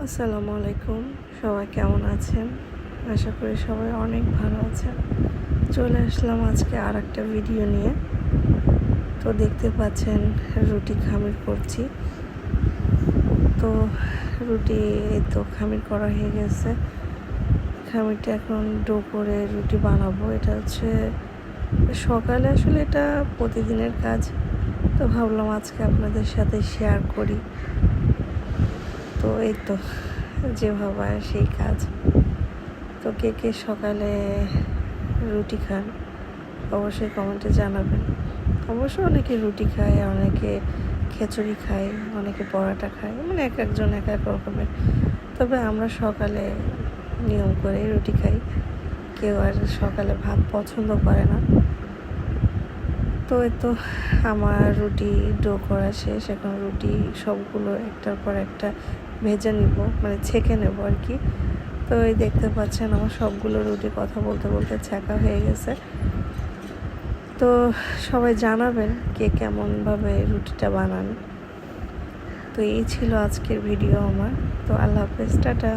আসসালামু আলাইকুম। সবাই কেমন আছেন? আশা করি সবাই অনেক ভালো আছেন। চলে আসলাম আজকে আরেকটা ভিডিও নিয়ে। তো দেখতে পাচ্ছেন রুটি খামির করছি। তো রুটি তো খামির করা হয়ে গেছে। খামিরটা এখন ডো করে রুটি বানাবো। এটা হচ্ছে সকালে, আসলে এটা প্রতিদিনের কাজ। তো ভাবলাম আজকে আপনাদের সাথে শেয়ার করি। তো এই তো যেভাবে সেই কাজ। তো কে কে সকালে রুটি খান অবশ্যই কমেন্টে জানাবেন। অবশ্য অনেকে রুটি খায়, অনেকে খিচুড়ি খায়, অনেকে পরোটা খায়, মানে এক একজন এক এক রকমের। তবে আমরা সকালে নিয়ম করে রুটি খাই। কেউ আর সকালে ভাত পছন্দ করে না। তো এই তো আমার রুটি ডো করা শেষ। এখন রুটি সবগুলো একটার পর একটা ভেজে নিব, মানে ছেঁকে নেব আর কি। তো এই দেখতে পাচ্ছেন আমার সবগুলো রুটি কথা বলতে বলতে ছেঁকা হয়ে গেছে। তো সবাই জানাবেন কে কেমনভাবে রুটিটা বানান। তো এই ছিল আজকের ভিডিও আমার। তো আল্লাহ হাফেজ, টাটা।